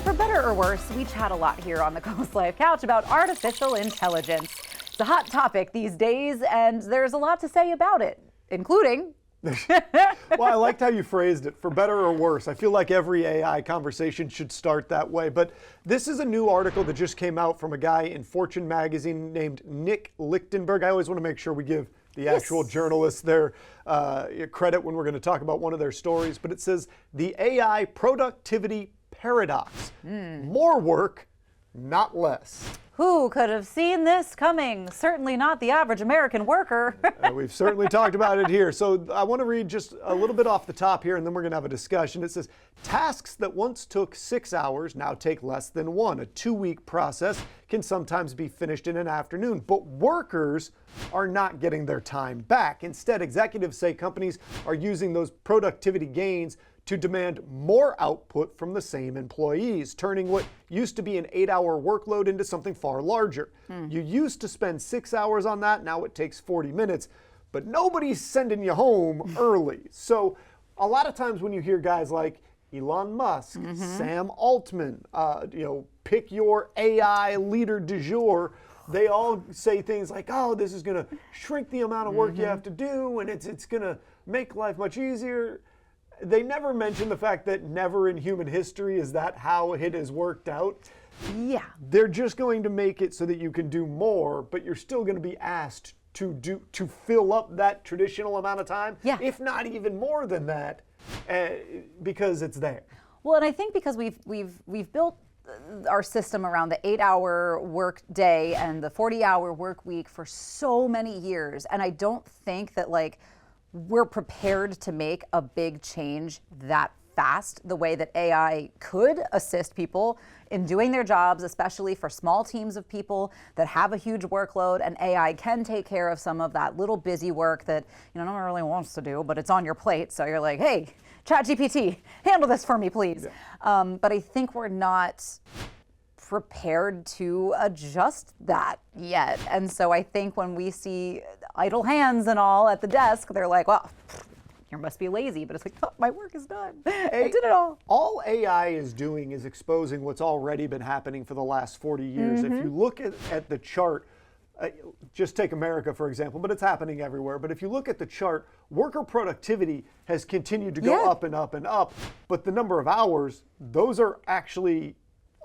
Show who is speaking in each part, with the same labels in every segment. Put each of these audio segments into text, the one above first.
Speaker 1: for better or worse, we chat a lot here on the CoastLife couch about artificial intelligence. It's a hot topic these days, and there's a lot to say about it, including...
Speaker 2: Well, I liked how you phrased it, for better or worse. I feel like every AI conversation should start that way. But this is a new article that just came out from a guy in Fortune magazine named Nick Lichtenberg. I always want to make sure we give the actual journalists their credit when we're going to talk about one of their stories. But it says, the AI productivity paradox. More work, not less.
Speaker 1: Who could have seen this coming? Certainly not the average American worker.
Speaker 2: We've certainly talked about it here. So I want to read just a little bit off the top here, and then we're going to have a discussion. It says, tasks that once took 6 hours now take less than 1. A 2-week process can sometimes be finished in an afternoon, but workers are not getting their time back. Instead, executives say companies are using those productivity gains to demand more output from the same employees, turning what used to be an 8-hour workload into something far larger. You used to spend 6 hours on that, now it takes 40 minutes, but nobody's sending you home early. So a lot of times when you hear guys like Elon Musk, Sam Altman, pick your AI leader du jour, they all say things like, oh, this is gonna shrink the amount of work you have to do, and it's gonna make life much easier. They never mention the fact that never in human history is that how it has worked out.
Speaker 1: Yeah.
Speaker 2: They're just going to make it so that you can do more, but you're still going to be asked to fill up that traditional amount of time, if not even more than that, because it's there.
Speaker 1: Well, and I think because we've built our system around the 8-hour work day and the 40-hour work week for so many years, and I don't think that we're prepared to make a big change that fast, the way that AI could assist people in doing their jobs, especially for small teams of people that have a huge workload, and AI can take care of some of that little busy work that no one really wants to do, but it's on your plate. So you're like, hey, ChatGPT, handle this for me, please. Yeah. But I think we're not prepared to adjust that yet. And so I think when we see idle hands and all at the desk, they're like, well, you must be lazy, but it's like, oh, my work is done. I did it all.
Speaker 2: All AI is doing is exposing what's already been happening for the last 40 years. If you look at the chart, just take America, for example, but it's happening everywhere. But if you look at the chart, worker productivity has continued to go up and up and up, but the number of hours, those are actually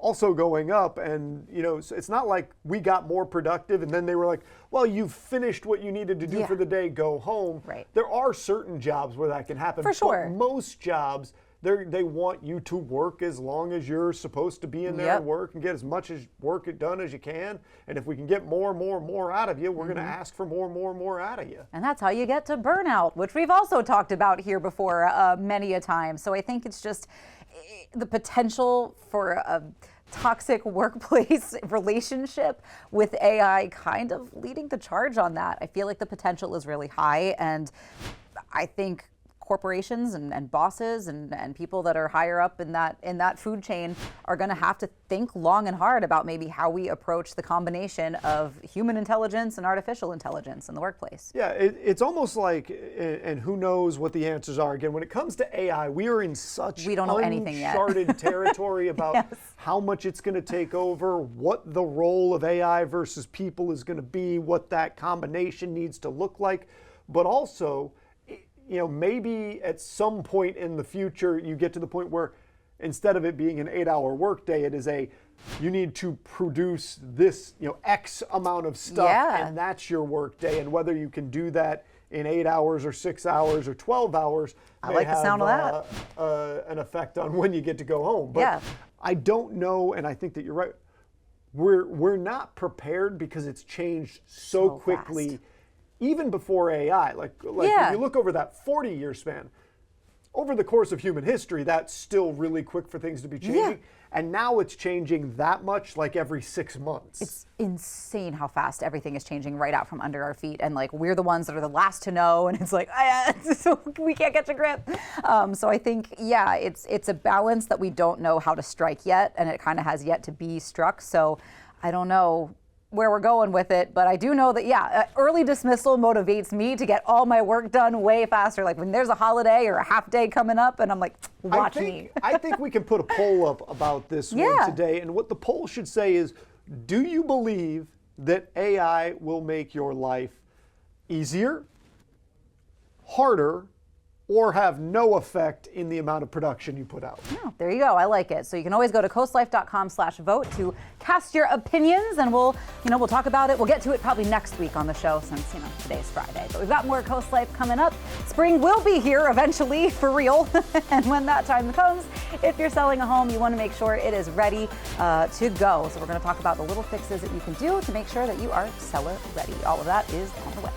Speaker 2: also going up. And so it's not like we got more productive and then they were like, well, you've finished what you needed to do for the day, go home.
Speaker 1: Right.
Speaker 2: There are certain jobs where that can happen.
Speaker 1: For sure.
Speaker 2: But most jobs, they want you to work as long as you're supposed to be in there and work and get as much work done as you can. And if we can get more out of you, we're going to ask for more out of you.
Speaker 1: And that's how you get to burnout, which we've also talked about here before many a time. So I think it's just the potential for a toxic workplace relationship with AI kind of leading the charge on that. I feel like the potential is really high, and I think corporations and bosses and people that are higher up in that food chain are going to have to think long and hard about maybe how we approach the combination of human intelligence and artificial intelligence in the workplace.
Speaker 2: Yeah, it's almost like, and who knows what the answers are. Again, when it comes to AI, we are in such
Speaker 1: we don't know anything yet.
Speaker 2: Uncharted territory about how much it's going to take over, what the role of AI versus people is going to be, what that combination needs to look like, but also, maybe at some point in the future, you get to the point where instead of it being an 8-hour workday, it is you need to produce this, X amount of stuff, and that's your workday. And whether you can do that in 8 hours or 6 hours or 12 hours,
Speaker 1: I like the sound of
Speaker 2: that. An effect on when you get to go home. But I don't know, and I think that you're right. We're not prepared because it's changed so quickly.
Speaker 1: Fast.
Speaker 2: Even before AI, like if you look over that 40-year span, over the course of human history, that's still really quick for things to be changing. Yeah. And now it's changing that much, like every 6 months.
Speaker 1: It's insane how fast everything is changing right out from under our feet. And we're the ones that are the last to know. And it's like, so we can't catch a grip. So I think, it's a balance that we don't know how to strike yet. And it kind of has yet to be struck. So I don't know where we're going with it, but I do know that, early dismissal motivates me to get all my work done way faster. Like when there's a holiday or a half day coming up and I'm like, watch me.
Speaker 2: I think we can put a poll up about this one today. And what the poll should say is, do you believe that AI will make your life easier, harder, or have no effect in the amount of production you put out?
Speaker 1: Oh, there you go. I like it. So you can always go to coastlife.com/vote to cast your opinions, and we'll talk about it. We'll get to it probably next week on the show since, today's Friday. But we've got more Coast Life coming up. Spring will be here eventually, for real. And when that time comes, if you're selling a home, you want to make sure it is ready to go. So we're going to talk about the little fixes that you can do to make sure that you are seller ready. All of that is on the way.